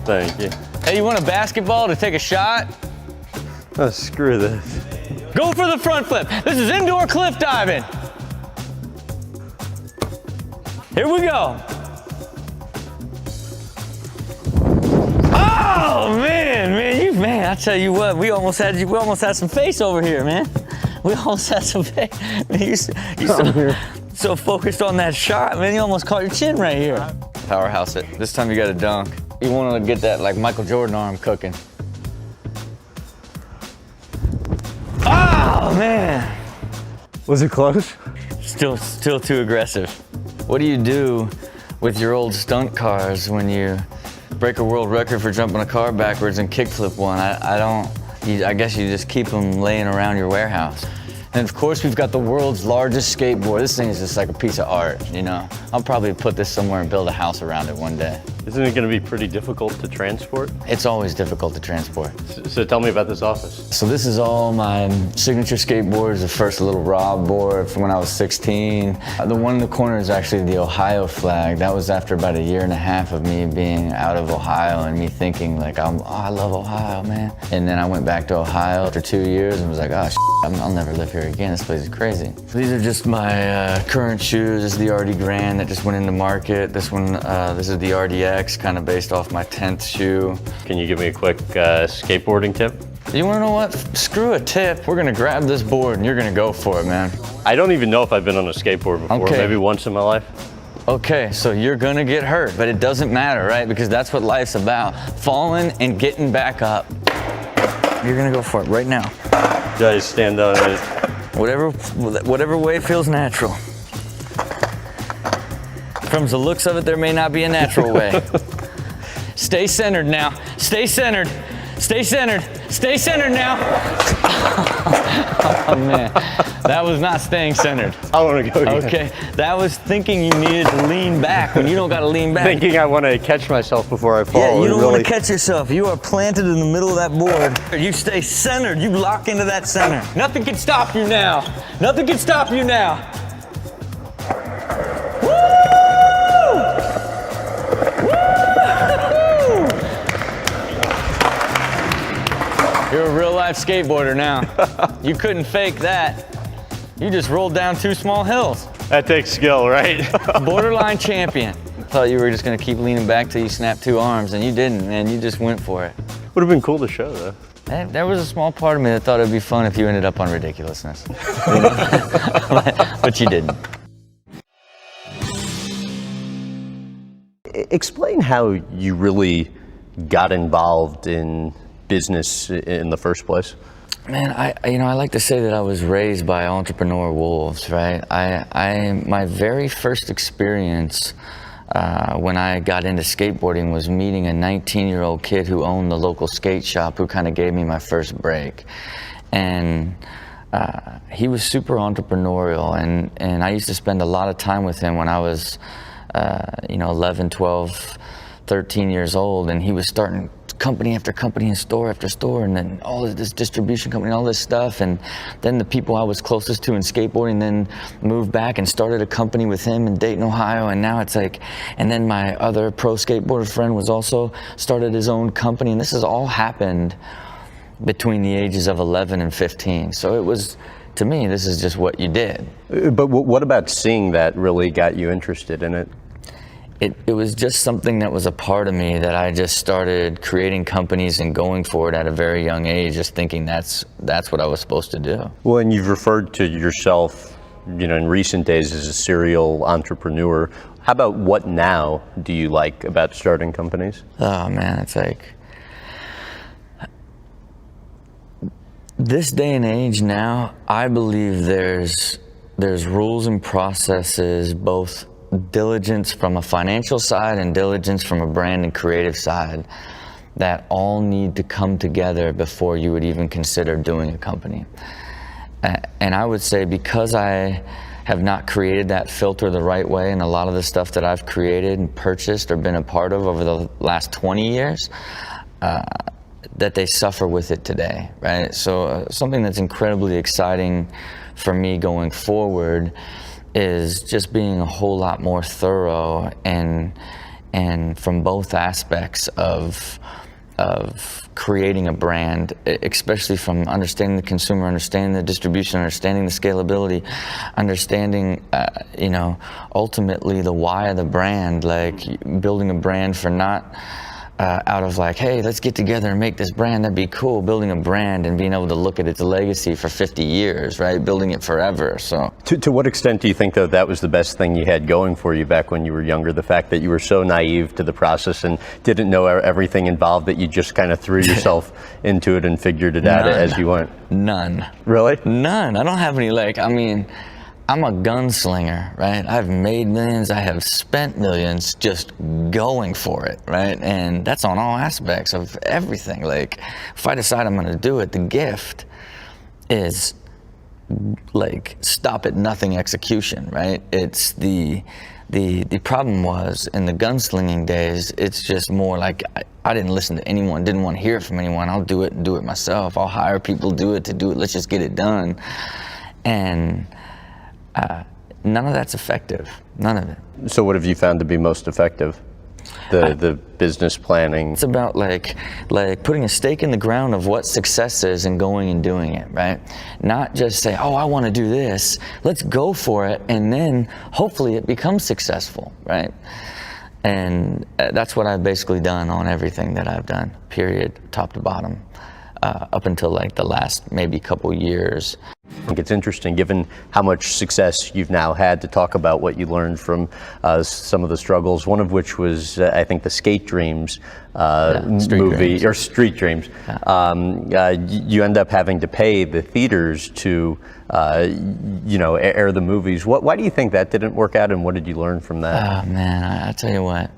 Thank you. Hey, you want a basketball to take a shot? Oh, screw this. Go for the front flip. This is indoor cliff diving. Here we go. Oh man, I tell you what, we almost had some face over here, man. We almost had some face. Man, you so focused on that shot, man, you almost caught your chin right here. Powerhouse it. This time you got to dunk. You want to get that like Michael Jordan arm cooking. Oh man. Was it close? Still too aggressive. What do you do with your old stunt cars when you break a world record for jumping a car backwards and kickflip one? I guess you just keep them laying around your warehouse. And of course we've got the world's largest skateboard. This thing is just like a piece of art, you know? I'll probably put this somewhere and build a house around it one day. Isn't it going to be pretty difficult to transport? It's always difficult to transport. So tell me about this office. So this is all my signature skateboards, the first little Rob board from when I was 16. The one in the corner is actually the Ohio flag. That was after about 1.5 years of me being out of Ohio and me thinking like, I love Ohio, man. And then I went back to Ohio after 2 years and was like, I'll never live here again. This place is crazy. These are just my current shoes. This is the RD Grand that just went into market. This one, this is the RDX, kind of based off my 10th shoe. Can you give me a quick skateboarding tip? You wanna know what? Screw a tip. We're gonna grab this board and you're gonna go for it, man. I don't even know if I've been on a skateboard before, Okay. Maybe once in my life. Okay, so you're gonna get hurt, but it doesn't matter, right? Because that's what life's about. Falling and getting back up. You're gonna go for it right now. Do I just stand on it? Whatever way feels natural. From the looks of it, there may not be a natural way. Stay centered now. Stay centered. Stay centered. Stay centered now. Oh man, that was not staying centered. I want to go again. Okay, that was thinking you needed to lean back when you don't got to lean back. Thinking I want to catch myself before I fall. Yeah, you don't really... want to catch yourself. You are planted in the middle of that board. You stay centered. You lock into that center. Nothing can stop you now. Nothing can stop you now. You're a real life skateboarder now. You couldn't fake that. You just rolled down 2 small hills. That takes skill, right? Borderline champion. I thought you were just gonna keep leaning back till you snapped 2 arms, and you didn't, man. You just went for it. Would have been cool to show, though. There was a small part of me that thought it'd be fun if you ended up on ridiculousness. You know? But you didn't. Explain how you really got involved in business in the first place. Man, I like to say that I was raised by entrepreneur wolves, right? My very first experience when I got into skateboarding was meeting a 19-year-old kid who owned the local skate shop who kind of gave me my first break. And he was super entrepreneurial, and I used to spend a lot of time with him when I was 11, 12, 13 years old, and he was starting company after company and store after store, and then all of this distribution company and all this stuff. And then the people I was closest to in skateboarding then moved back and started a company with him in Dayton, Ohio. And now it's like, and then my other pro skateboarder friend was also started his own company, and this has all happened between the ages of 11 and 15. So it was, to me, this is just what you did. But what about seeing that really got you interested in it? It was just something that was a part of me that I just started creating companies and going for it at a very young age, just thinking that's what I was supposed to do. Well, and you've referred to yourself, in recent days as a serial entrepreneur. How about what now do you like about starting companies? Oh man, it's like, this day and age now, I believe there's rules and processes, both diligence from a financial side and diligence from a brand and creative side, that all need to come together before you would even consider doing a company. And I would say, because I have not created that filter the right way, and a lot of the stuff that I've created and purchased or been a part of over the last 20 years, that they suffer with it today, right? So something that's incredibly exciting for me going forward is just being a whole lot more thorough and and from both aspects of creating a brand, especially from understanding the consumer, understanding the distribution, understanding the scalability, understanding, ultimately the why of the brand, like building a brand for not out of like, hey, let's get together and make this brand, that'd be cool. Building a brand and being able to look at its legacy for 50 years, right? Building it forever, so. To what extent do you think, though, that was the best thing you had going for you back when you were younger? The fact that you were so naive to the process and didn't know everything involved, that you just kind of threw yourself into it and figured it out as you went? None. Really? None. I don't have any, I'm a gunslinger, right? I've made millions, I have spent millions just going for it, right? And that's on all aspects of everything. Like, if I decide I'm gonna do it, the gift is like stop at nothing execution, right? It's the problem was in the gunslinging days, it's just more like I didn't listen to anyone, didn't want to hear from anyone. I'll do it and do it myself. I'll hire people to do it, let's just get it done. And none of that's effective, none of it. So what have you found to be most effective? The business planning? It's about like putting a stake in the ground of what success is and going and doing it, right? Not just say, oh, I want to do this. Let's go for it, and then hopefully it becomes successful, right? And that's what I've basically done on everything that I've done, period, top to bottom, up until like the last maybe couple years. I think it's interesting, given how much success you've now had, to talk about what you learned from some of the struggles, one of which was, I think, the Skate Dreams movie, or Street Dreams. Yeah. You end up having to pay the theaters to, air the movies. Why do you think that didn't work out, and what did you learn from that? Oh, man, I tell you what,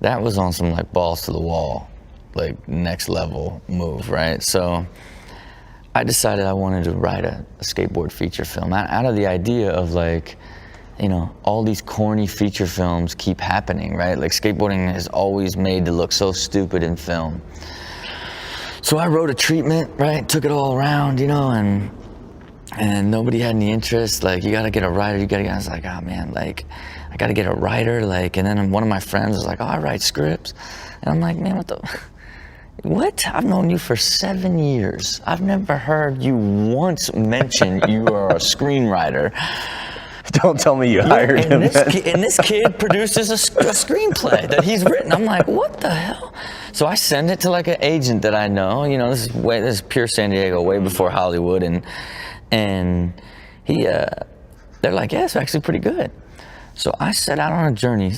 that was on some like balls to the wall, like next level move, right? So I decided I wanted to write a skateboard feature film out of the idea of like, all these corny feature films keep happening, right? Like skateboarding is always made to look so stupid in film. So I wrote a treatment, right? Took it all around, and nobody had any interest. Like, you gotta get a writer, I was like, oh man, like, I gotta get a writer, like, and then one of my friends was like, oh, I write scripts. And I'm like, man, what? I've known you for 7 years. I've never heard you once mention you are a screenwriter. Don't tell me you hired him. And this kid produces a screenplay that he's written. I'm like, what the hell? So I send it to like an agent that I know. This is pure San Diego, way before Hollywood, and they're like, yeah, it's actually pretty good. So I set out on a journey.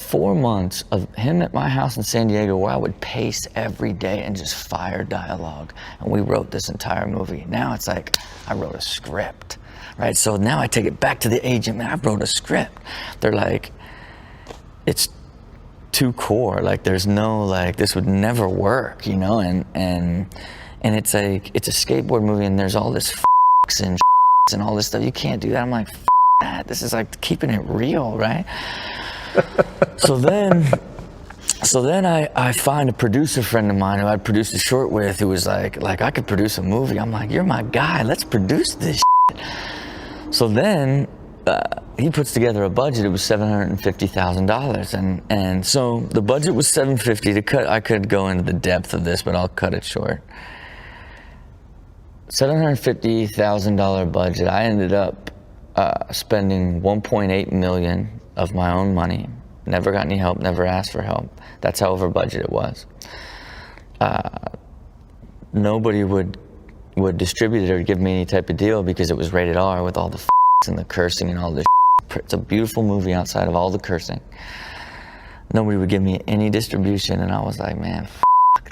4 months of him at my house in San Diego, where I would pace every day and just fire dialogue. And we wrote this entire movie. Now it's like, I wrote a script, right? So now I take it back to the agent, man, I wrote a script. They're like, it's too core. Like, there's no, like, this would never work, and it's like, it's a skateboard movie, and there's all this and all this stuff. You can't do that. I'm like, that. This is like keeping it real, right? So then I find a producer friend of mine who I'd produced a short with, who was like I could produce a movie. I'm like, you're my guy, let's produce this shit. So then he puts together a budget. It was $750,000, and so the budget was $750 to cut. I could go into the depth of this, but I'll cut it short. $750,000 budget. I ended up spending $1.8 million of my own money. Never got any help, never asked for help. That's how over budget it was. Nobody would distribute it or give me any type of deal because it was rated R with all the and the cursing and all this. It's a beautiful movie outside of all the cursing. Nobody would give me any distribution, and I was like, man,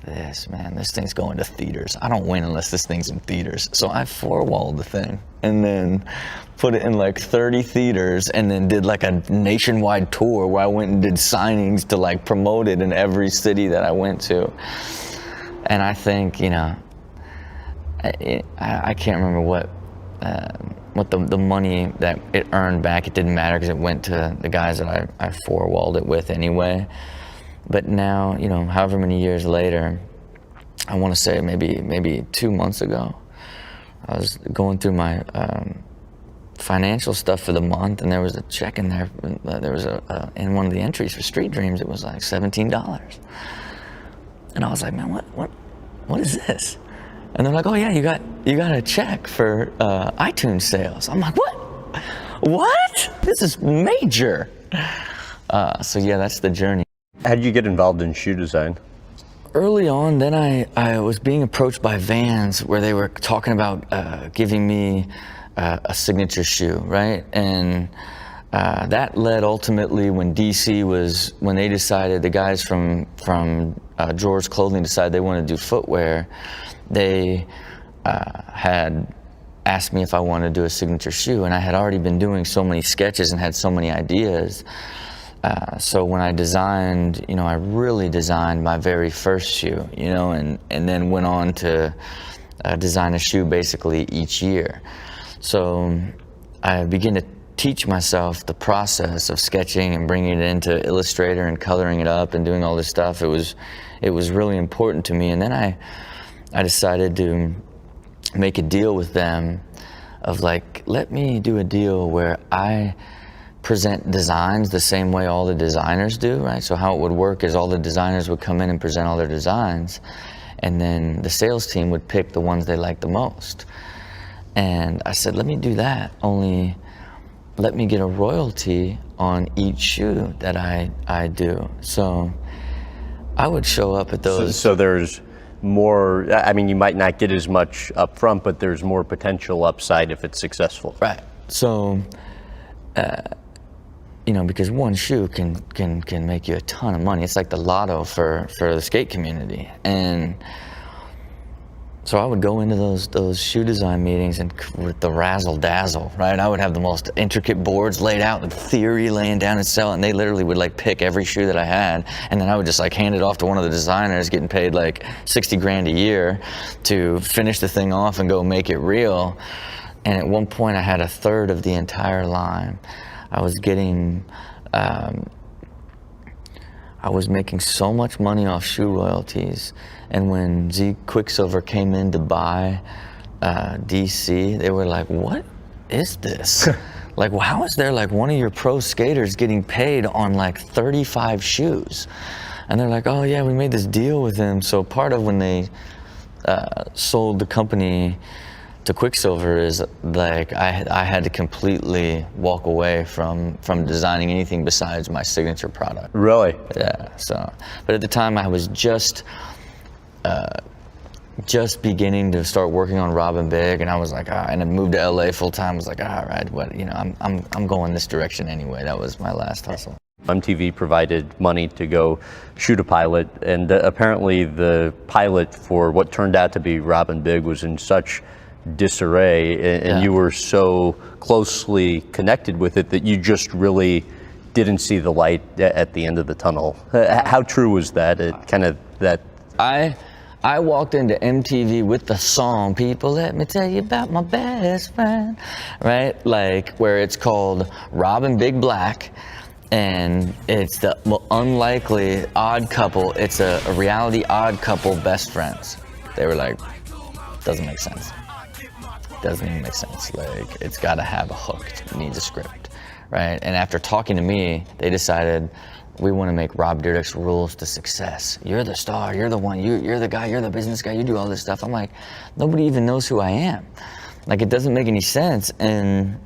this, man, this thing's going to theaters. I don't win unless this thing's in theaters. So I four-walled the thing and then put it in like 30 theaters, and then did like a nationwide tour where I went and did signings to like promote it in every city that I went to. And I think, I can't remember what the money that it earned back. It didn't matter because it went to the guys that I four-walled it with anyway. But now, however many years later, I want to say maybe 2 months ago, I was going through my financial stuff for the month, and there was a check in there. There was in one of the entries for Street Dreams, it was like $17. And I was like, man, what is this? And they're like, oh yeah, you got a check for iTunes sales. I'm like, what? This is major. So yeah, that's the journey. How did you get involved in shoe design? Early on, then I was being approached by Vans where they were talking about giving me a signature shoe, right? And that led ultimately when when they decided, the guys from George Clothing decided they wanted to do footwear, they had asked me if I wanted to do a signature shoe, and I had already been doing so many sketches and had so many ideas. So when I designed, I really designed my very first shoe, and then went on to design a shoe basically each year. So I began to teach myself the process of sketching and bringing it into Illustrator and coloring it up and doing all this stuff. It was really important to me. And then I decided to make a deal with them of like, let me do a deal where I present designs the same way all the designers do, right? So how it would work is all the designers would come in and present all their designs, and then the sales team would pick the ones they liked the most. And I said, let me do that, only let me get a royalty on each shoe that I do. So I would show up at those. So there's more, you might not get as much up front, but there's more potential upside if it's successful. Right. So, because one shoe can make you a ton of money. It's like the lotto for the skate community. And so I would go into those shoe design meetings and with the razzle dazzle, right? I would have the most intricate boards laid out, the theory laying down and sell, and they literally would like pick every shoe that I had, and then I would just like hand it off to one of the designers, getting paid like 60 grand a year to finish the thing off and go make it real. And at one point I had a third of the entire line. I was getting, I was making so much money off shoe royalties. And when Z Quicksilver came in to buy DC, they were like, what is this? Like, well, how is there like one of your pro skaters getting paid on like 35 shoes? And they're like, oh yeah, we made this deal with him. So part of when they sold the company to Quicksilver is like I had to completely walk away from designing anything besides my signature product. Really? Yeah. So, but at the time I was just beginning to start working on Rob and Big, and I was like, and I moved to LA full time. I was like, all right, I'm going this direction anyway. That was my last hustle. MTV provided money to go shoot a pilot, and apparently the pilot for what turned out to be Rob and Big was in such disarray, and you were so closely connected with it that you just really didn't see the light at the end of the tunnel. How true was that? I walked into MTV with the song, people, let me tell you about my best friend, right? Like where it's called Rob and Big Black, and it's the unlikely odd couple. It's a reality odd couple best friends. They were like, doesn't make sense. Doesn't even make sense. Like, it's got to have a hook. It needs a script, right? And after talking to me, they decided, we want to make Rob Dyrdek's Rules to Success. You're the star. You're the one. You're the guy. You're the business guy. You do all this stuff. I'm like, nobody even knows who I am. Like, it doesn't make any sense. And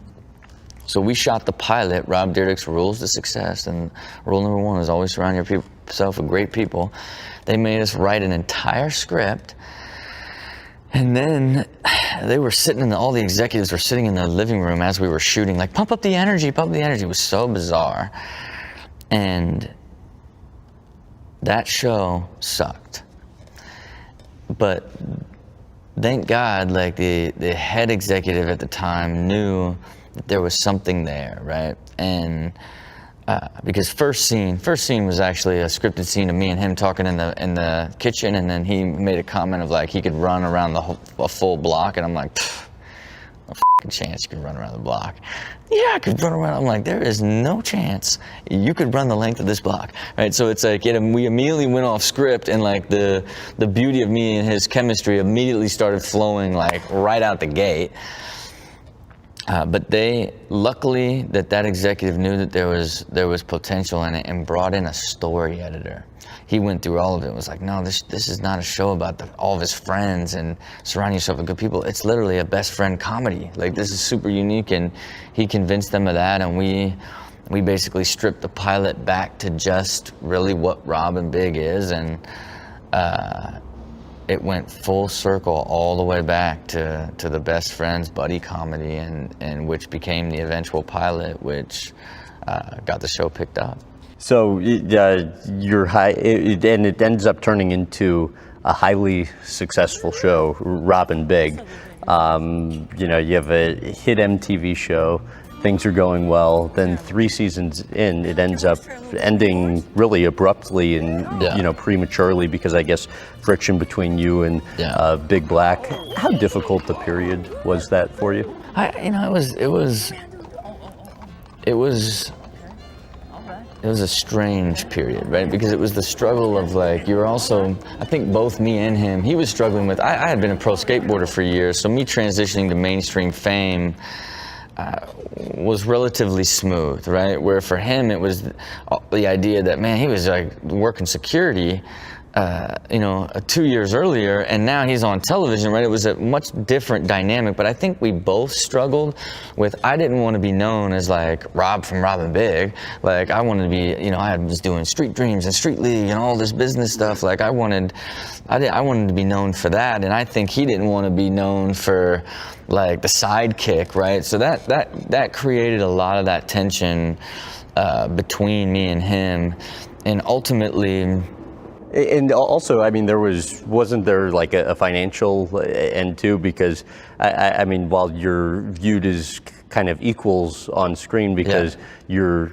so we shot the pilot, Rob Dyrdek's Rules to Success. And rule number one is always surround yourself with great people. They made us write an entire script. And then they were sitting all the executives were sitting in the living room as we were shooting, like, pump up the energy, pump up the energy. It was so bizarre. And that show sucked. But thank God, like the head executive at the time knew that there was something there, right? And because first scene was actually a scripted scene of me and him talking in the kitchen, and then he made a comment of like he could run around a full block, and I'm like, no fucking chance you could run around the block. Yeah, I could run around. I'm like, there is no chance you could run the length of this block, right? So it's like we immediately went off script, and like the beauty of me and his chemistry immediately started flowing like right out the gate. But luckily that executive knew that there was potential in it and brought in a story editor. He went through all of it. Was like, no, this is not a show about all of his friends and surrounding yourself with good people. It's literally a best friend comedy. Like, this is super unique, and he convinced them of that. And we basically stripped the pilot back to just really what Rob and Big is, and it went full circle all the way back to the best friends buddy comedy, and which became the eventual pilot, which got the show picked up. So you're and it ends up turning into a highly successful show, Rob and Big. You have a hit MTV show. Things are going well. Then 3 seasons in, it ends up ending really abruptly and prematurely, because I guess friction between you and Big Black. How difficult the period was that for you? It was a strange period, right? Because it was the struggle of, like, you were also, I think both me and him, he was struggling with, I had been a pro skateboarder for years, so me transitioning to mainstream fame was relatively smooth, right? Where for him, it was the idea that, man, he was like working security, 2 years earlier, and now he's on television, right? It was a much different dynamic, but I think we both struggled with, I didn't want to be known as like Rob from Rob and Big. Like, I wanted to be, I was doing Street Dreams and Street League and all this business stuff. Like, I wanted to be known for that, and I think he didn't want to be known for like the sidekick, right? So that created a lot of that tension between me and him, and ultimately. And also, I mean, wasn't there like a financial end too? Because I mean, while you're viewed as kind of equals on screen because you're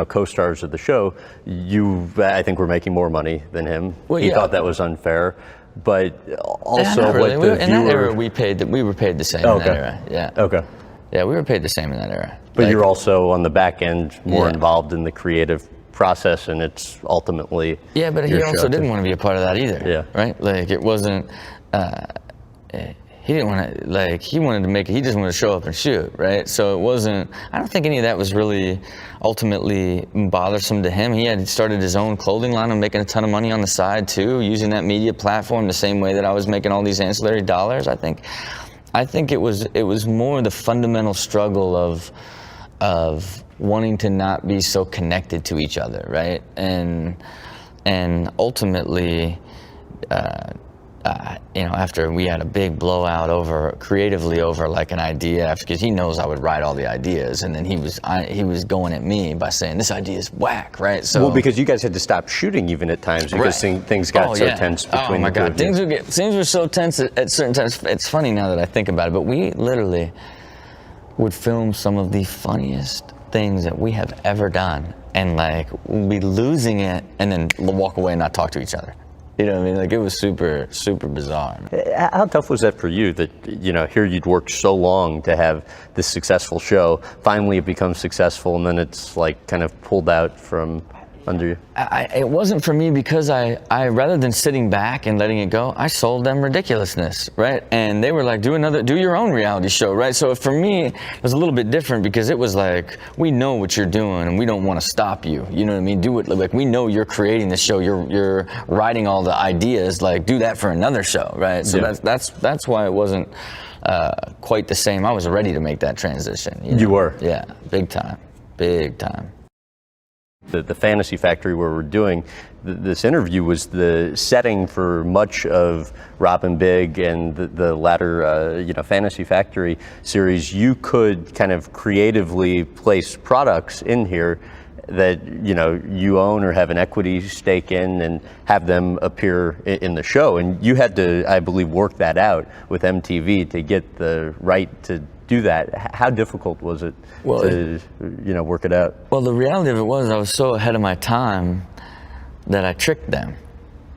co-stars of the show, I think were making more money than him. Well, he thought that was unfair. But also, really. In that era, we were paid the same in that era. Yeah. Okay. Yeah, we were paid the same in that era. But you're also on the back end more involved in the creative process, and it's ultimately but he also didn't want to be a part of that either. Yeah. Right. Like, it wasn't. He didn't want to. Like, he wanted to make it. He just wanted to show up and shoot. Right. So it wasn't. I don't think any of that was really ultimately bothersome to him. He had started his own clothing line and making a ton of money on the side too, using that media platform the same way that I was making all these ancillary dollars. I think it was more the fundamental struggle of wanting to not be so connected to each other, right? And ultimately, after we had a big blowout creatively over like an idea, because he knows I would write all the ideas, and then he was going at me by saying this idea is whack, right? So because you guys had to stop shooting even at times because things got so tense between. Oh my God, things were so tense at certain times. It's funny now that I think about it, but we literally would film some of the funniest things that we have ever done, and like we'll be losing it and then we'll walk away and not talk to each other. You know what I mean? Like, it was super, super bizarre. How tough was that for you that, here you'd worked so long to have this successful show, finally it becomes successful, and then it's like kind of pulled out from under you? It wasn't for me because I rather than sitting back and letting it go, I sold them ridiculousness, right? And they were like, do your own reality show, right? So for me, it was a little bit different because it was like, we know what you're doing and we don't want to stop you. You know what I mean? Do it, like, we know you're creating the show, you're writing all the ideas, like, do that for another show, right? So that's why it wasn't quite the same. I was ready to make that transition. You were? Yeah, big time. The Fantasy Factory, where we're doing this interview, was the setting for much of Rob and Big and the latter, Fantasy Factory series. You could kind of creatively place products in here that you own or have an equity stake in, and have them appear in the show. And you had to, I believe, work that out with MTV to get the right to do that. How difficult was it to work it out? Well, the reality of it was I was so ahead of my time that I tricked them,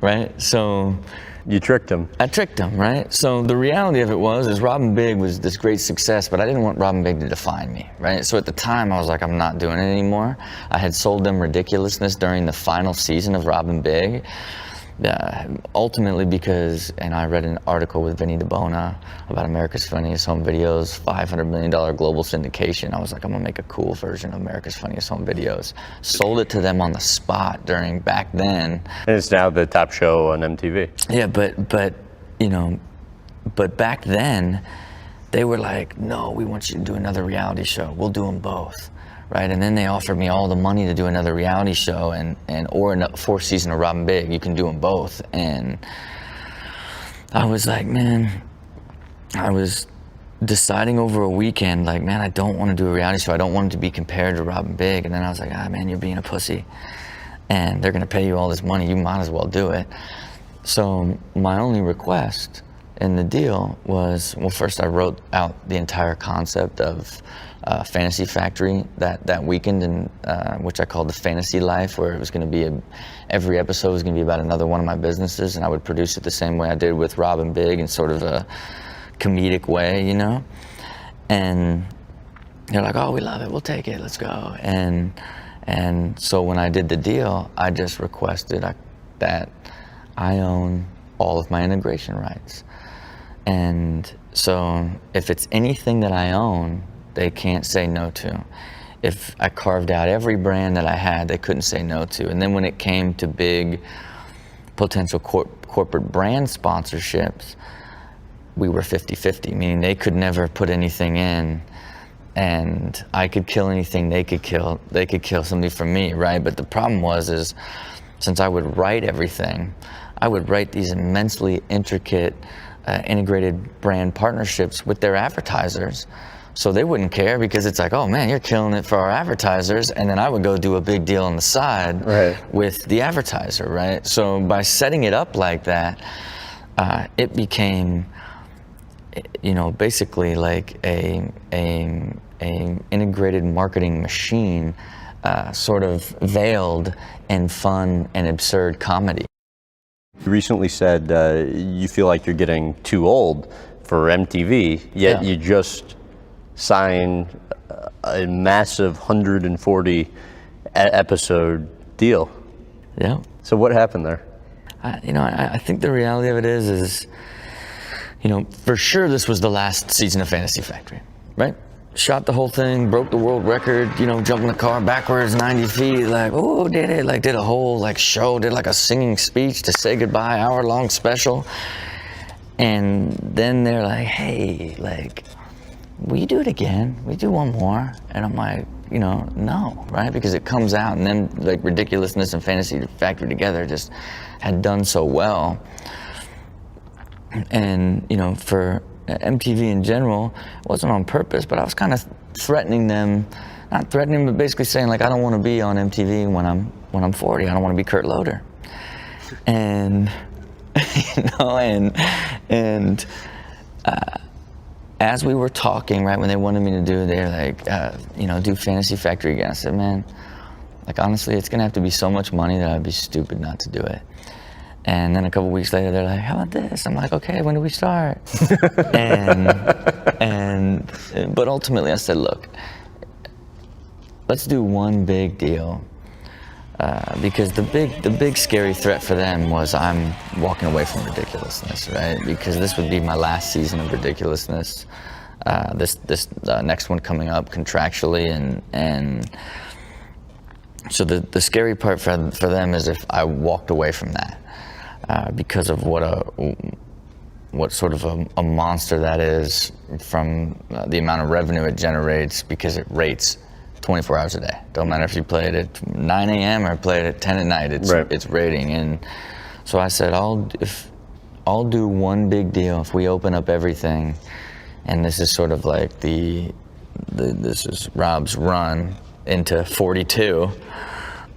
right? So you tricked them. I tricked them, right? So the reality of it is Rob and Big was this great success, but I didn't want Rob and Big to define me, right? So at the time I was like, I'm not doing it anymore. I had sold them ridiculousness during the final season of Rob and Big. Ultimately because, and I read an article with Vinny DeBona about America's Funniest Home Videos, $500 million global syndication. I was like, I'm gonna make a cool version of America's Funniest Home Videos. Sold it to them on the spot back then. And it's now the top show on MTV. Yeah, but back then, they were like, no, we want you to do another reality show. We'll do them both. Right, and then they offered me all the money to do another reality show or a fourth season of Rob Big. You can do them both, and I was like, man, I was deciding over a weekend, like, man, I don't want to do a reality show. I don't want it to be compared to Rob Big. And then I was like, man, you're being a pussy, and they're gonna pay you all this money. You might as well do it. So my only request in the deal was, well, first I wrote out the entire concept of Fantasy Factory that weekend, and which I called the Fantasy Life, where it was going to be every episode was going to be about another one of my businesses, and I would produce it the same way I did with Rob and Big, in sort of a comedic way, you know. And they're like, oh, we love it, we'll take it, let's go. And so when I did the deal, I just requested that I own all of my integration rights. And so if it's anything that I own, they can't say no to. If I carved out every brand that I had, they couldn't say no to. And then when it came to big potential corporate brand sponsorships, we were 50-50, meaning they could never put anything in, and I could kill anything they could kill somebody from me, right? But the problem is since I would write everything, I would write these immensely intricate integrated brand partnerships with their advertisers. So they wouldn't care, because it's like, oh man, you're killing it for our advertisers. And then I would go do a big deal on the side with the advertiser, right? So by setting it up like that, it became, basically like a integrated marketing machine, sort of veiled in fun and absurd comedy. You recently said you feel like you're getting too old for MTV, yet you just signed a massive 140 episode deal. Yeah. So what happened there? I think the reality of it is, for sure this was the last season of Fantasy Factory, right? Shot the whole thing, broke the world record, jumped in the car backwards 90 feet, like, oh, did it, like did a whole like show, did like a singing speech to say goodbye, hour-long special. And then they're like, hey, like, will you do it again? Will you do one more? And I'm like, no, right? Because it comes out, and then like Ridiculousness and Fantasy Factory together just had done so well. And, for MTV in general, it wasn't on purpose, but I was kind of threatening them, not threatening, but basically saying, like, I don't want to be on MTV when I'm 40. I don't want to be Kurt Loder. And, as we were talking, right, when they wanted me to do, they're like, do Fantasy Factory again. I said, man, like, honestly, it's going to have to be so much money that I'd be stupid not to do it. And then a couple weeks later, they're like, how about this? I'm like, okay, when do we start? But ultimately I said, look, let's do one big deal. Because the big scary threat for them was I'm walking away from Ridiculousness, right? Because this would be my last season of Ridiculousness. This next one coming up contractually, and so the scary part for them is if I walked away from that, because of what sort of a monster that is from the amount of revenue it generates, because it rates 24 hours a day. Don't matter if you play it at 9 a.m. or play it at 10 at night, it's rating. And so I said, I'll do one big deal if we open up everything, and this is sort of like this is Rob's run into 42,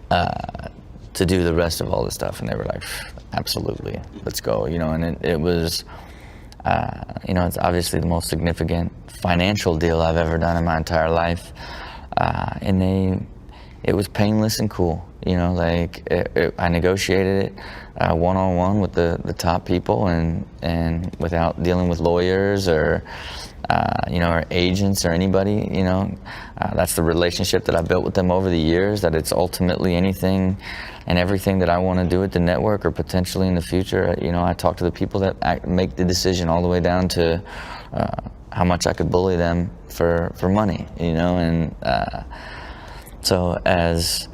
to do the rest of all this stuff. And they were like, absolutely, let's go, and it was, it's obviously the most significant financial deal I've ever done in my entire life. And it was painless and cool, I negotiated it one-on-one with the top people, and without dealing with lawyers or or agents or anybody, that's the relationship that I built with them over the years, that it's ultimately anything and everything that I want to do at the network or potentially in the future. I talk to the people that make the decision all the way down to how much I could bully them for money, and so as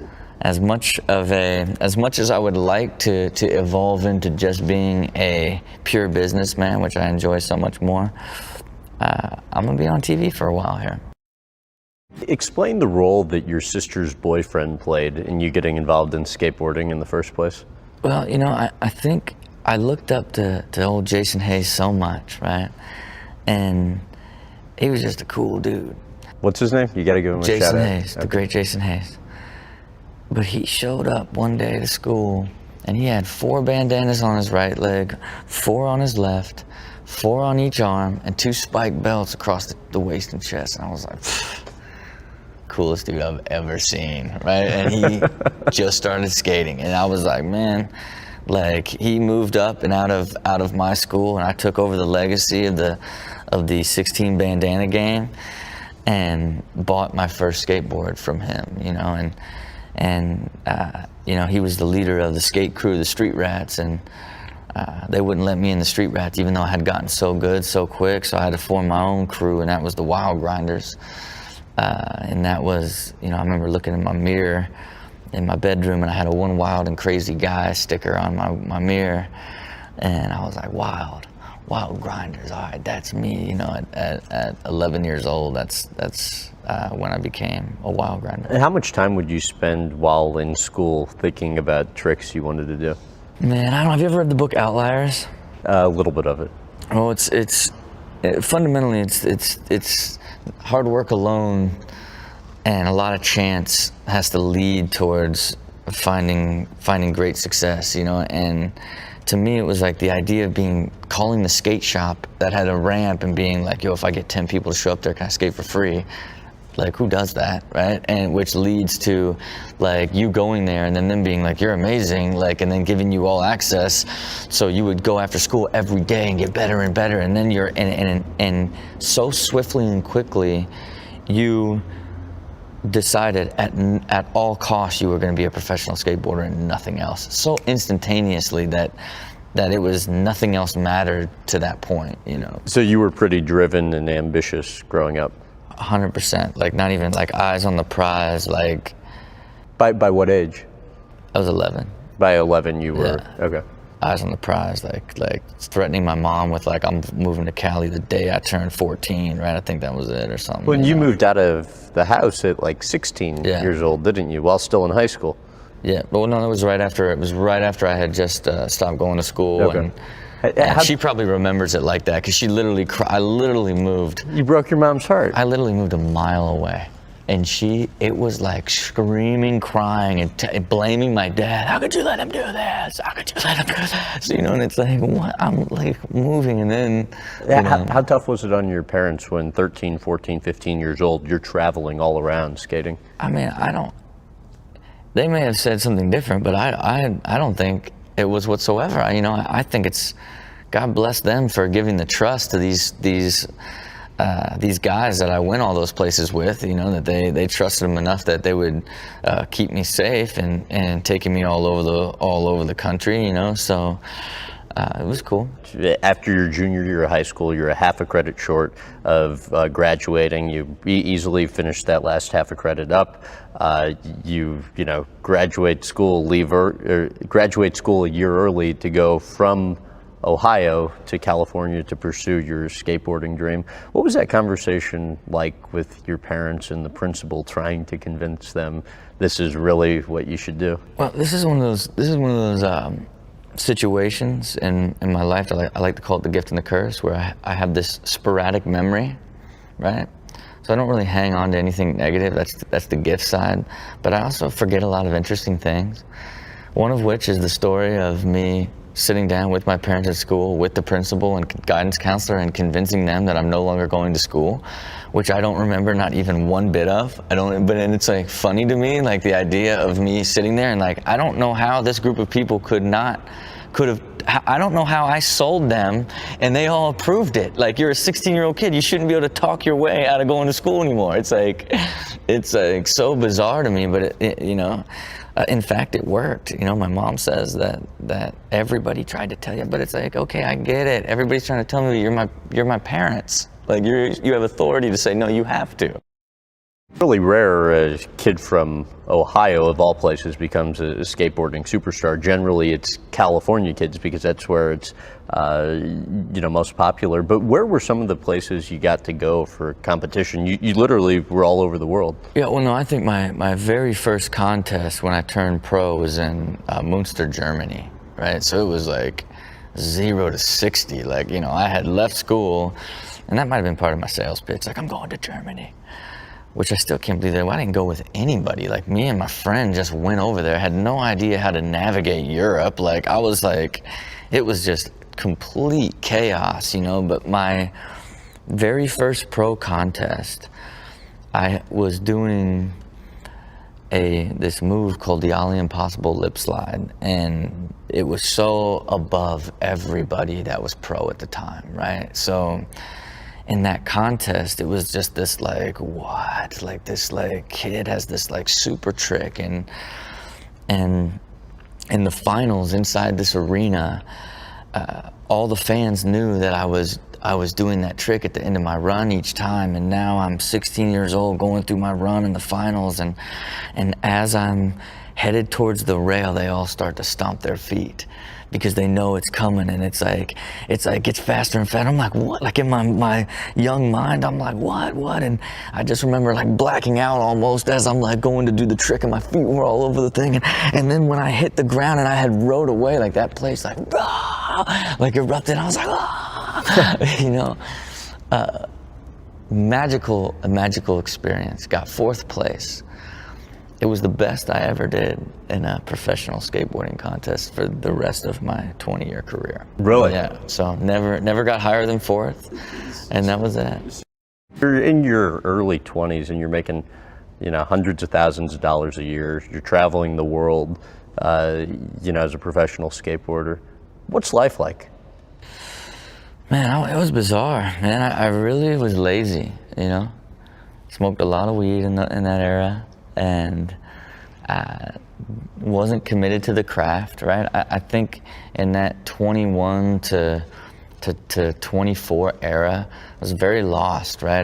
much as I would like to evolve into just being a pure businessman, which I enjoy so much more, I'm gonna be on TV for a while here. Explain the role that your sister's boyfriend played in you getting involved in skateboarding in the first place. Well, I think I looked up to old Jason Hayes so much, right? And he was just a cool dude. What's his name? You got to give him a shout out. Jason Hayes, the great Jason Hayes. But he showed up one day to school and he had 4 bandanas on his right leg, 4 on his left, 4 on each arm, and 2 spiked belts across the waist and chest. And I was like, coolest dude I've ever seen, right? And he just started skating. And I was like, man, like he moved up and out of my school, and I took over the legacy of the 16 bandana game and bought my first skateboard from him, and he was the leader of the skate crew, the Street Rats, and they wouldn't let me in the Street Rats even though I had gotten so good so quick, so I had to form my own crew, and that was the Wild Grinders. And that was, I remember looking in my mirror in my bedroom, and I had a One Wild and Crazy Guy sticker on my mirror, and I was like, Wild Grinders, all right, that's me. At 11 years old, that's when I became a Wild Grinder. And how much time would you spend while in school thinking about tricks you wanted to do? Man, I don't know. Have you ever read the book Outliers? A little bit of it. Oh, it's fundamentally it's hard work alone, and a lot of chance has to lead towards finding great success, and to me it was like the idea of calling the skate shop that had a ramp and being like, yo, if I get 10 people to show up there, can I skate for free? Like, who does that, right? And which leads to like you going there and then them being like, you're amazing, like, and then giving you all access, so you would go after school every day and get better and better, and then you're and so swiftly and quickly you decided at all costs you were going to be a professional skateboarder and nothing else, so instantaneously that it was nothing else mattered to that point. So you were pretty driven and ambitious growing up. 100%, like not even like eyes on the prize. Like by what age? I was 11. By 11 you were, yeah. Okay. Eyes on the prize, like threatening my mom with like, I'm moving to Cali the day I turned 14, right? I think that was it or something. When you moved out of the house at like 16 yeah. years old, didn't you? While still in high school. Yeah, but no, it was right after I had just stopped going to school. Okay. And she probably remembers it like that, because she literally, I literally moved. You broke your mom's heart. I literally moved a mile away, and it was like screaming, crying, and blaming my dad. How could you let him do this? How could you let him do this? And it's like, what? I'm like moving, and then. How tough was it on your parents when 13, 14, 15 years old, you're traveling all around skating? I mean, they may have said something different, but I don't think it was whatsoever. I think it's, God bless them for giving the trust to these guys that I went all those places with, that they trusted them enough that they would keep me safe and taking me all over the country, so it was cool. After your junior year of high school, you're a half a credit short of graduating. You easily finished that last half a credit up. You graduate school a year early to go from Ohio to California to pursue your skateboarding dream. What was that conversation like with your parents and the principal, trying to convince them this is really what you should do? Well, this is one of those situations in my life. I like to call it the gift and the curse, where I have this sporadic memory, right? So I don't really hang on to anything negative. That's the gift side. But I also forget a lot of interesting things. One of which is the story of me sitting down with my parents at school, with the principal and guidance counselor, and convincing them that I'm no longer going to school, which I don't remember not even one bit of. But it's like funny to me, like the idea of me sitting there and like, I don't know how this group of people could not could have, I don't know how I sold them and they all approved it. Like, you're a 16-year-old kid, you shouldn't be able to talk your way out of going to school anymore. It's like so bizarre to me, but you know, in fact, it worked. You know, my mom says that everybody tried to tell you, but it's like, okay, I get it. Everybody's trying to tell me you're my parents. Like, you have authority to say, no, you have to. Really rare a kid from Ohio, of all places, becomes a skateboarding superstar. Generally, it's California kids because that's where it's you know, most popular. But where were some of the places you got to go for competition? You literally were all over the world. Yeah, well, no, I think my very first contest when I turned pro was in Munster, Germany, right? So it was like 0 to 60. Like, you know, I had left school, and that might have been part of my sales pitch. Like, I'm going to Germany. Which I still can't believe that I didn't go with anybody. Like, me and my friend just went over there, had no idea how to navigate Europe. Like, I was like, it was just complete chaos, you know. But my very first pro contest, I was doing this move called the Ollie Impossible lip slide, and it was so above everybody that was pro at the time, right? So in that contest, it was just this like, what? Like, this like kid has this like super trick, and in the finals inside this arena, all the fans knew that I was doing that trick at the end of my run each time, and now I'm 16 years old going through my run in the finals, and as I'm headed towards the rail, they all start to stomp their feet because they know it's coming, and it's like gets faster and faster. I'm like, what? Like, in my young mind, I'm like, what? And I just remember like blacking out almost as I'm like going to do the trick, and my feet were all over the thing. And then when I hit the ground and I had rode away, like that place like erupted. I was like, you know, a magical experience. Got 4th place. It was the best I ever did in a professional skateboarding contest for the rest of my 20-year career. Really? Yeah. So never got higher than 4th, and that was it. You're in your early 20s and you're making, you know, hundreds of thousands of dollars a year. You're traveling the world, you know, as a professional skateboarder. What's life like? Man, it was bizarre. Man, I really was lazy. You know, smoked a lot of weed in that era, and wasn't committed to the craft, right? I think in that 21 to 24 era, I was very lost, right?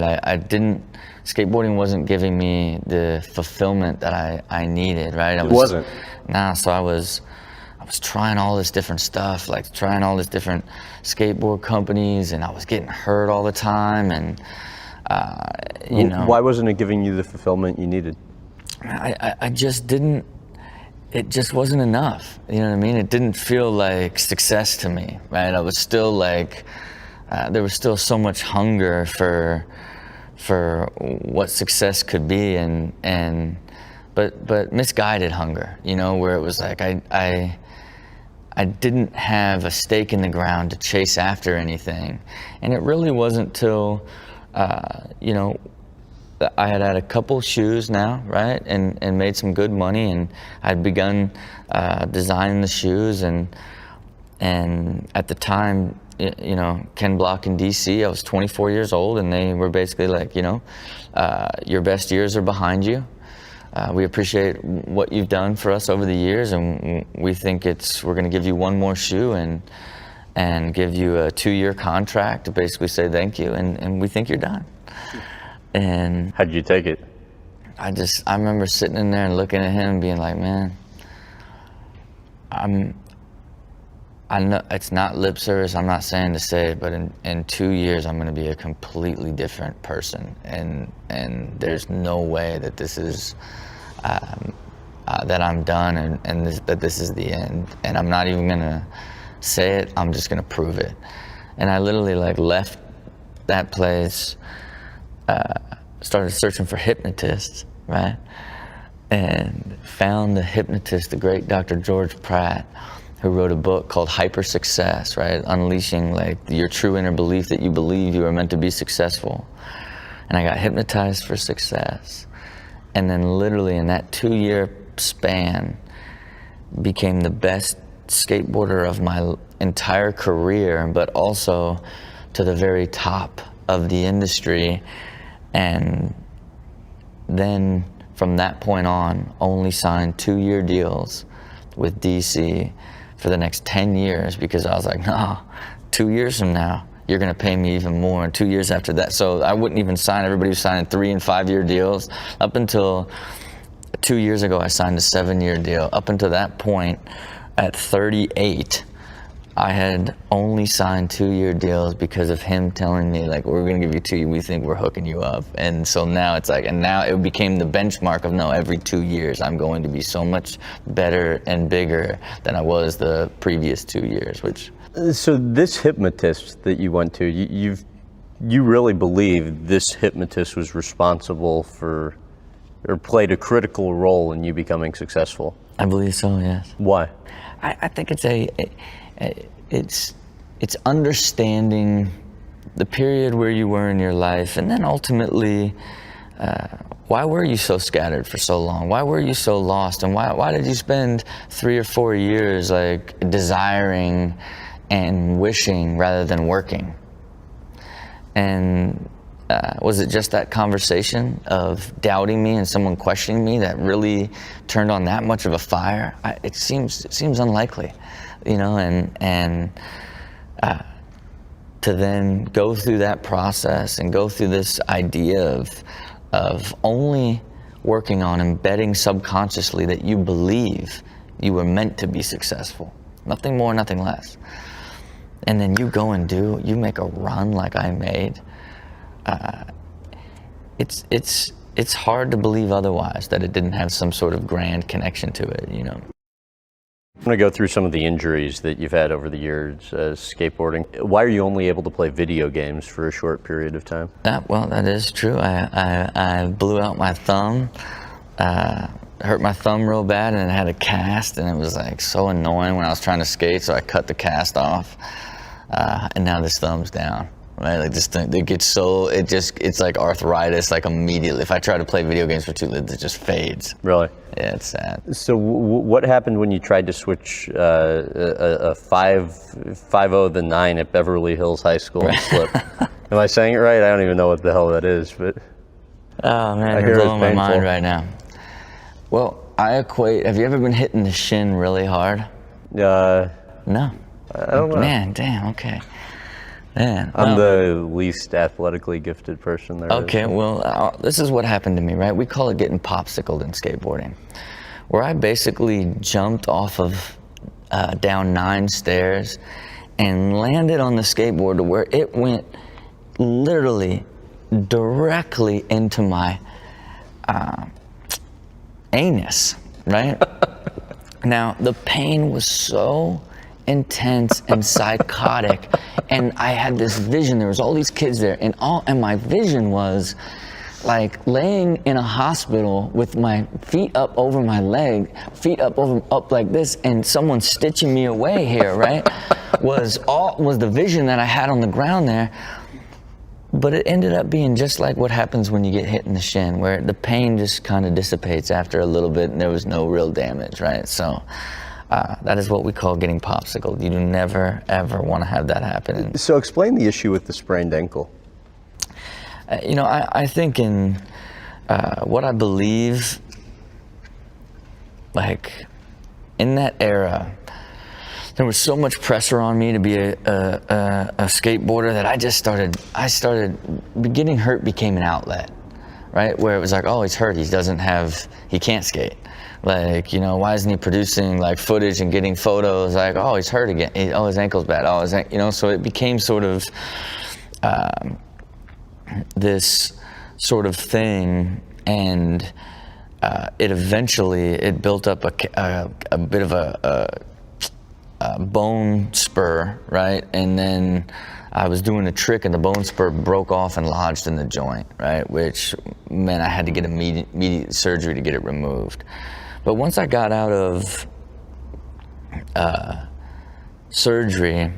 Skateboarding wasn't giving me the fulfillment that I needed, right? It wasn't? Nah, so I was trying all this different stuff, like trying all these different skateboard companies, and I was getting hurt all the time, and you know. Why wasn't it giving you the fulfillment you needed? I just didn't, it just wasn't enough, you know what I mean? It didn't feel like success to me, right? I was still like, there was still so much hunger for what success could be, but misguided hunger, you know, where it was like I didn't have a stake in the ground to chase after anything. And it really wasn't till, you know, I had a couple shoes now, right, and made some good money, and I'd begun designing the shoes, and at the time, you know, Ken Block in DC, I was 24 years old, and they were basically like, you know, your best years are behind you. We appreciate what you've done for us over the years, and we think we're going to give you one more shoe and give you a 2-year contract to basically say thank you, and we think you're done. And how did you take it? I remember sitting in there and looking at him and being like, man, I know it's not lip service, I'm not saying to say it, but in 2 years I'm gonna be a completely different person, and there's no way that this is that I'm done, and that this is the end, and I'm not even gonna say it, I'm just gonna prove it. And I literally like left that place, started searching for hypnotists, right? And found the hypnotist, the great Dr. George Pratt, who wrote a book called Hyper Success, right? Unleashing like your true inner belief that you believe you are meant to be successful. And I got hypnotized for success. And then literally in that 2-year span, became the best skateboarder of my entire career, but also to the very top of the industry. And then from that point on, only signed 2-year deals with DC for the next 10 years, because I was like, no, 2 years from now, you're gonna pay me even more, and 2 years after that. So I wouldn't even sign. Everybody was signing 3- and 5-year deals. Up until 2 years ago, I signed a 7-year deal. Up until that point, at 38, I had only signed 2-year deals because of him telling me, like, we're gonna give you 2, we think we're hooking you up. And so now it's like, and now it became the benchmark of, no, every 2 years I'm going to be so much better and bigger than I was the previous 2 years, which. So this hypnotist that you went to, you really believe this hypnotist was responsible for, or played a critical role in you becoming successful? I believe so, yes. Why? I think it's understanding the period where you were in your life, and then ultimately, why were you so scattered for so long? Why were you so lost? And why did you spend 3 or 4 years like desiring and wishing rather than working? And was it just that conversation of doubting me and someone questioning me that really turned on that much of a fire? It seems unlikely, you know. And to then go through that process and go through this idea of only working on embedding subconsciously that you believe you were meant to be successful, nothing more, nothing less. And then you go and you make a run like I made. It's hard to believe otherwise, that it didn't have some sort of grand connection to it, you know. I'm going to go through some of the injuries that you've had over the years skateboarding. Why are you only able to play video games for a short period of time? Well, that is true. I blew out my thumb, hurt my thumb real bad, and it had a cast, and it was like so annoying when I was trying to skate, so I cut the cast off, and now this thumb's down. Right, like this thing, it gets so, it's like arthritis, like immediately. If I try to play video games for 2 minutes, it just fades. Really? Yeah, it's sad. So what happened when you tried to switch a 5.0 the 9 at Beverly Hills High School and slip? Am I saying it right? I don't even know what the hell that is, but. Oh man, you're blowing my mind right now. Well, have you ever been hitting the shin really hard? No? I don't know. Man, damn, okay. Man, I'm the least athletically gifted person there. Okay, well, this is what happened to me, right? We call it getting popsicled in skateboarding, where I basically jumped off of down 9 stairs and landed on the skateboard to where it went literally directly into my anus, right? Now, the pain was so intense and psychotic, and I had this vision. There was all these kids there, and my vision was like laying in a hospital with my feet up over my leg, feet up like this, and someone stitching me away here, right? was the vision that I had on the ground there. But it ended up being just like what happens when you get hit in the shin, where the pain just kind of dissipates after a little bit, and there was no real damage, right? So that is what we call getting popsicled. You do never, ever want to have that happen. So explain the issue with the sprained ankle. You know, I think in what I believe, like in that era, there was so much pressure on me to be a skateboarder that I started getting hurt became an outlet, right? Where it was like, oh, he's hurt, he can't skate. Like, you know, why isn't he producing like footage and getting photos? Like, oh, he's hurt again. Oh, his ankle's bad. Oh, you know, so it became sort of this sort of thing, and it eventually built up a bit of a bone spur, right? And then I was doing a trick and the bone spur broke off and lodged in the joint, right? Which meant I had to get immediate surgery to get it removed. But once I got out of surgery,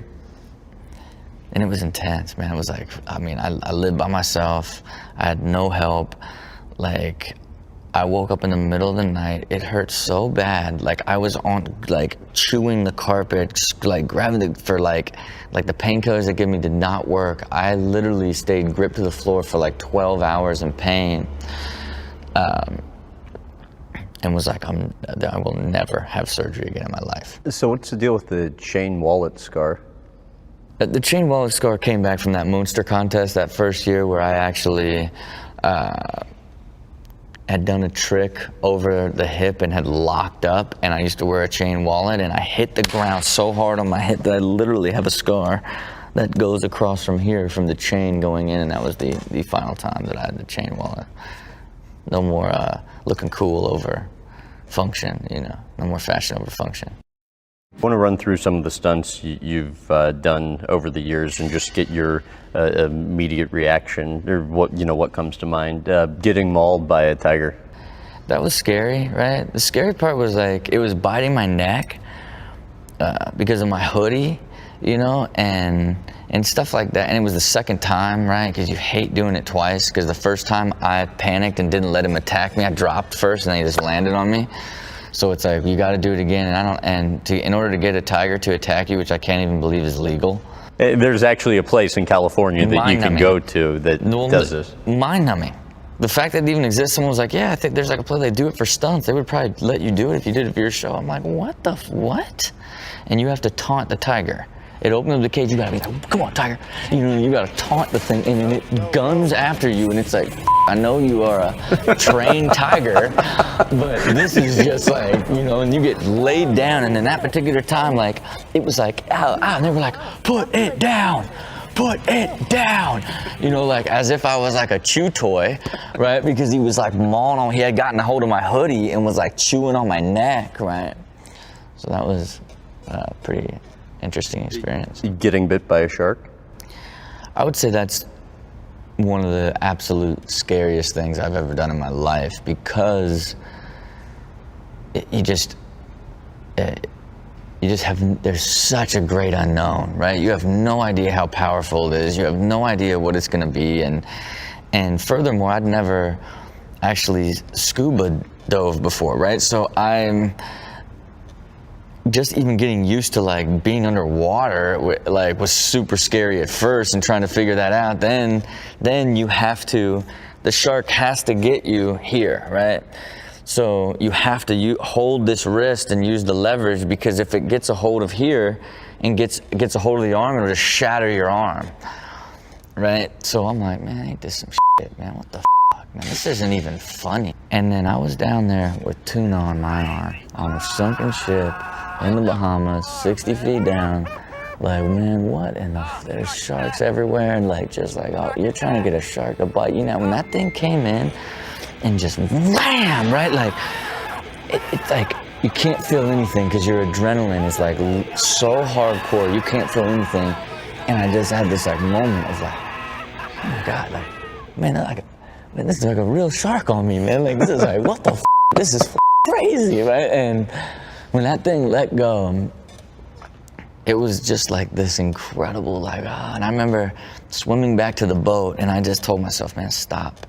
and it was intense, man. It was like, I mean, I lived by myself. I had no help. Like, I woke up in the middle of the night. It hurt so bad. Like I was on, like chewing the carpet, like grabbing for like the painkillers they give me did not work. I literally stayed gripped to the floor for like 12 hours in pain. And was like, I will never have surgery again in my life. So what's the deal with the chain wallet scar? The chain wallet scar came back from that Moonster contest that first year where I actually had done a trick over the hip and had locked up, and I used to wear a chain wallet, and I hit the ground so hard on my hip that I literally have a scar that goes across from here from the chain going in, and that was the final time that I had the chain wallet. No more looking cool over function, you know, no more fashion over function. I want to run through some of the stunts you've done over the years and just get your immediate reaction, or what comes to mind. Getting mauled by a tiger. That was scary, right? The scary part was like, it was biting my neck because of my hoodie, you know, and stuff like that. And it was the second time, right? Because you hate doing it twice, because the first time I panicked and didn't let him attack me. I dropped first and then he just landed on me. So it's like, you got to do it again. In order to get a tiger to attack you, which I can't even believe is legal. There's actually a place in California that you can go to that does this. Mind-numbing. The fact that it even exists, someone was like, yeah, I think there's like a place they do it for stunts. They would probably let you do it if you did it for your show. I'm like, what? And you have to taunt the tiger. It opens up the cage, you gotta be like, come on, tiger. You know, you gotta taunt the thing, and then it guns after you, and it's like, I know you are a trained tiger, but this is just like, you know, and you get laid down, and then that particular time, like, it was like, ow, ow, and they were like, put it down. You know, like as if I was like a chew toy, right? Because he was like mauling on, he had gotten a hold of my hoodie and was like chewing on my neck, right? So that was pretty interesting experience. Getting bit by a shark? I would say that's one of the absolute scariest things I've ever done in my life, because you just have, there's such a great unknown, right? You have no idea how powerful it is. You have no idea what it's gonna be. And furthermore, I'd never actually scuba dove before, right? So I'm just even getting used to like being underwater, like was super scary at first, and trying to figure that out. Then you have to, the shark has to get you here, right? So you have to hold this wrist and use the leverage, because if it gets a hold of here and gets a hold of the arm, it'll just shatter your arm, right? So I'm like, man, ain't this some shit, man? What the fuck, man? This isn't even funny. And then I was down there with tuna on my arm on a sunken ship in the Bahamas, 60 feet down. Like, man, what? And there's sharks everywhere, and like, just like, oh, you're trying to get a shark to bite you. Now, when that thing came in and just wham, right? Like, it's like, you can't feel anything because your adrenaline is like so hardcore, you can't feel anything. And I just had this like moment of like, oh my God, like, man, this is like a real shark on me, man. Like, this is like, what the f? This is crazy, right? And when that thing let go, it was just like this incredible, like, and I remember swimming back to the boat, and I just told myself, man, stop.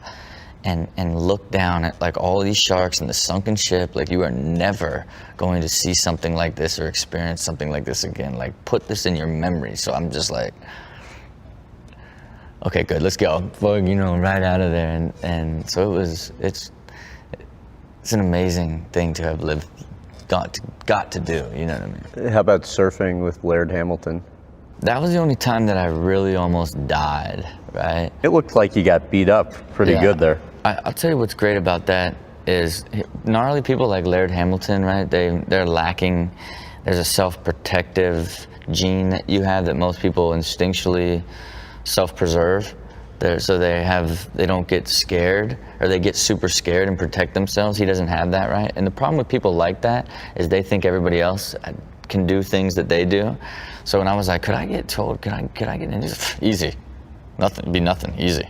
And look down at like all these sharks in the sunken ship. Like, you are never going to see something like this or experience something like this again. Like, put this in your memory. So I'm just like, okay, good, let's go. You know, right out of there. And so it's an amazing thing to have got to do, you know what I mean? How about surfing with Laird Hamilton? That was the only time that I really almost died, right? It looked like you got beat up pretty good there. I'll tell you what's great about that is gnarly people like Laird Hamilton, right? They're lacking, there's a self-protective gene that you have that most people instinctually self-preserve. So they don't get scared, or they get super scared and protect themselves. He doesn't have that, right? And the problem with people like that is they think everybody else can do things that they do. So when I was like, could I get told, could I get in? Easy, nothing, easy.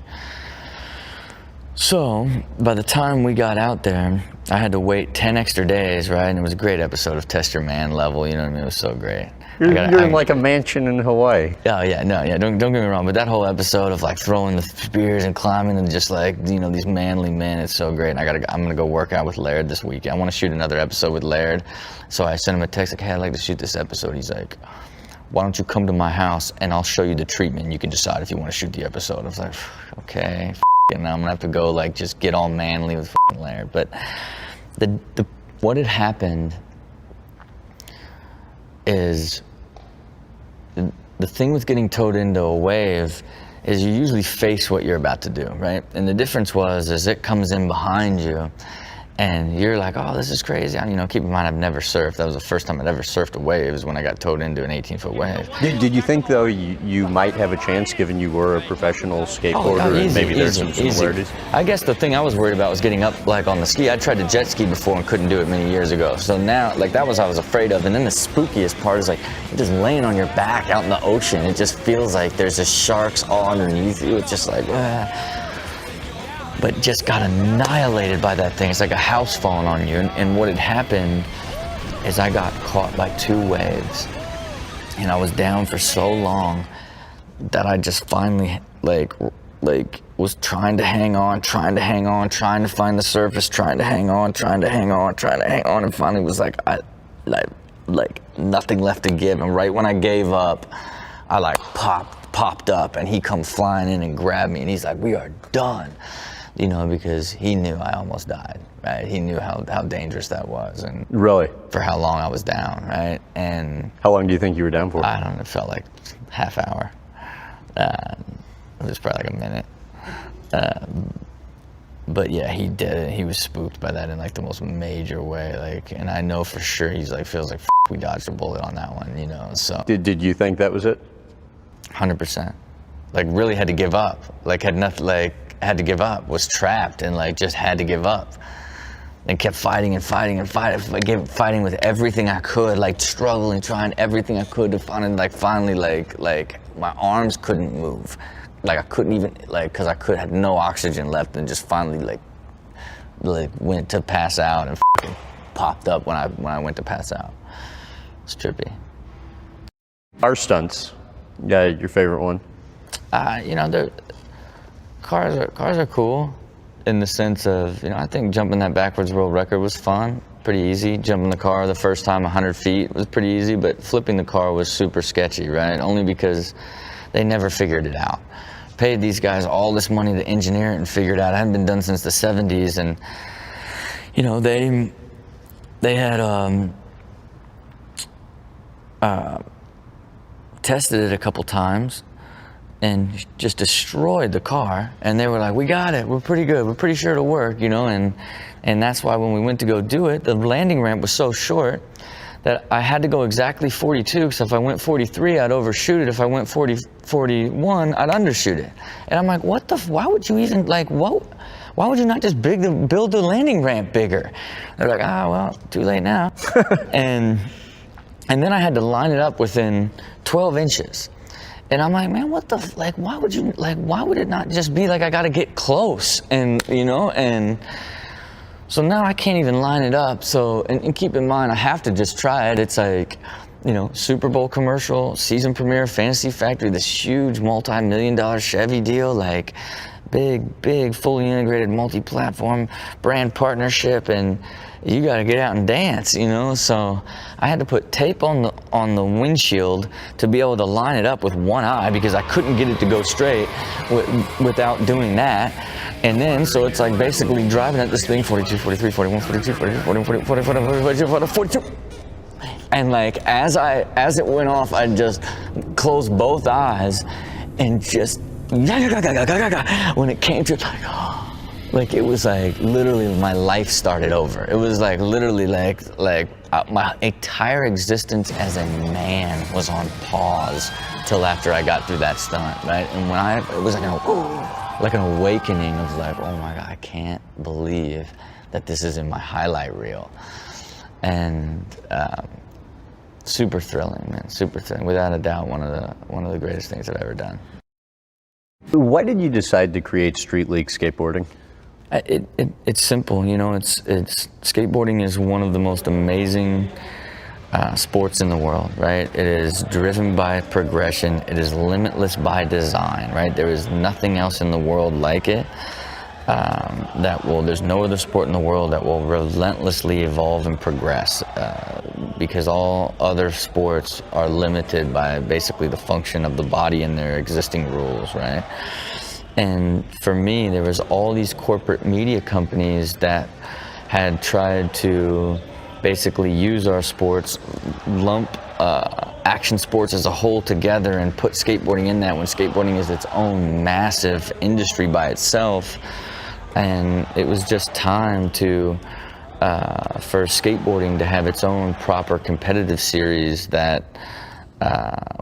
So by the time we got out there, I had to wait 10 extra days, right? And it was a great episode of Test Your Man Level, you know what I mean? It was so great. You're in like a mansion in Hawaii. Oh yeah, no, yeah. Don't get me wrong, but that whole episode of like throwing the spears and climbing and just like, you know, these manly men, it's so great. And I'm gonna go work out with Laird this weekend. I want to shoot another episode with Laird, so I sent him a text like, hey, I'd like to shoot this episode. He's like, why don't you come to my house and I'll show you the treatment. You can decide if you want to shoot the episode. I was like, okay, and I'm gonna have to go like just get all manly with Laird. But what had happened is, the thing with getting towed into a wave is you usually face what you're about to do, right? And the difference was, is it comes in behind you and you're like, oh, this is crazy. You know, keep in mind, I've never surfed. That was the first time I'd ever surfed a wave, was when I got towed into an 18-foot wave. Did you think, though, you might have a chance, given you were a professional skateboarder, and maybe there's some similarities? I guess the thing I was worried about was getting up like on the ski. I tried to jet ski before and couldn't do it many years ago. So now, like, that was what I was afraid of. And then the spookiest part is like, you're just laying on your back out in the ocean. It just feels like there's just sharks all underneath you. It's just like, but just got annihilated by that thing. It's like a house falling on you. And what had happened is I got caught by 2 waves, and I was down for so long that I just finally like was trying to hang on, trying to find the surface, trying to hang on, and finally was like, like nothing left to give. And right when I gave up, I like popped up, and he come flying in and grabbed me, and he's like, we are done. You know, because he knew I almost died, right? He knew how dangerous that was, and really, for how long I was down, right? And how long do you think you were down for? I don't know. It felt like half hour. It was probably like a minute. But yeah, he did it. He was spooked by that in like the most major way. Like, and I know for sure he's like, feels like we dodged a bullet on that one, you know. So did you think that was it? 100%. Like, really had to give up. Like, had nothing. Like, had to give up, was trapped, and like just had to give up, and kept fighting fighting with everything I could, like struggling, trying everything I could to finally like my arms couldn't move, like I couldn't even, like, because I had no oxygen left, and just finally like went to pass out, and popped up when I went to pass out. It's trippy. Our stunts, yeah, your favorite one? You know, cars are cool in the sense of, you know, I think jumping that backwards world record was fun, pretty easy. Jumping the car the first time 100 feet was pretty easy, but flipping the car was super sketchy, right? Only because they never figured it out. Paid these guys all this money to engineer it and figure it out. It hadn't been done since the 70s, and you know, they had tested it a couple times and just destroyed the car, and they were like, we got it, we're pretty good, we're pretty sure it'll work, you know. And that's why when we went to go do it, the landing ramp was so short that I had to go exactly 42, because if I went 43, I'd overshoot it. If I went 41, I'd undershoot it. And I'm like, why would you even, like, why would you not just build the landing ramp bigger? They're like, well, too late now. and then I had to line it up within 12 inches. And I'm like, man, why would it not just be like, I gotta get close, and, you know, and so now I can't even line it up. So, and keep in mind, I have to just try it. It's like, you know, Super Bowl commercial, season premiere, Fantasy Factory, this huge multi-million-dollar Chevy deal, like big, fully integrated multi-platform brand partnership, and you got to get out and dance, you know. So I had to put tape on the windshield to be able to line it up with one eye, because I couldn't get it to go straight without doing that. And then, so it's like basically driving at this thing 42, 43, 41, 42, 43, 41, 42, 42. And like as it went off, I just closed both eyes and just when it came to, like it was like literally my life started over. It was like literally like my entire existence as a man was on pause till after I got through that stunt, right? And it was like an awakening of like, oh my God, I can't believe that this is in my highlight reel. And super thrilling, man, super thrilling. Without a doubt, one of the greatest things I've ever done. Why did you decide to create Street League Skateboarding? It's simple, you know. It's skateboarding is one of the most amazing sports in the world, right? It is driven by progression. It is limitless by design, right? There is nothing else in the world like it. There's no other sport in the world that will relentlessly evolve and progress, because all other sports are limited by basically the function of the body and their existing rules, right? And for me, there was all these corporate media companies that had tried to basically use our sports, lump action sports as a whole together and put skateboarding in that, when skateboarding is its own massive industry by itself. And it was just time to for skateboarding to have its own proper competitive series that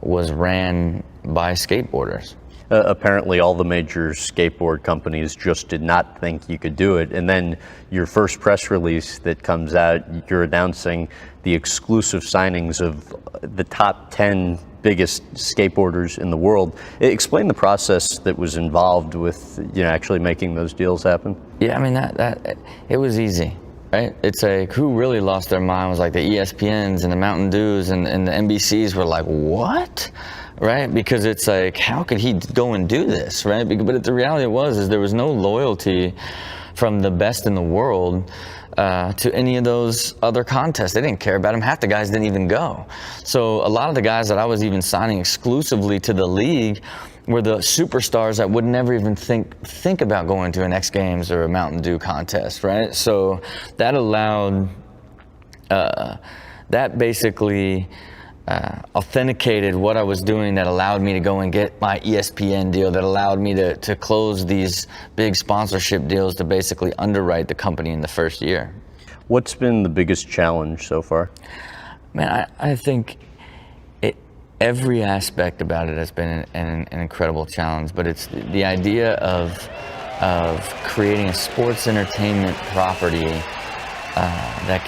was ran by skateboarders. Apparently all the major skateboard companies just did not think you could do it. And then your first press release that comes out, you're announcing the exclusive signings of the top 10 biggest skateboarders in the world. Explain the process that was involved with, actually making those deals happen. Yeah, I mean, that it was easy, right? It's like, who really lost their mind was like the ESPNs and the Mountain Dews and the NBCs were like, what? Right? Because it's like, how could he go and do this, right? But the reality is there was no loyalty from the best in the world to any of those other contests. They didn't care about him. Half the guys didn't even go. So a lot of the guys that I was even signing exclusively to the league were the superstars that would never even think about going to an X Games or a Mountain Dew contest, right? So that allowed, that basically authenticated what I was doing, that allowed me to go and get my ESPN deal, that allowed me to close these big sponsorship deals to basically underwrite the company in the first year. What's been the biggest challenge so far? Man, I think every aspect about it has been an incredible challenge, but it's the idea of creating a sports entertainment property that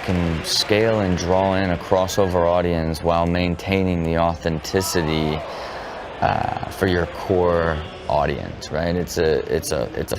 can scale and draw in a crossover audience while maintaining the authenticity for your core audience, right? It's a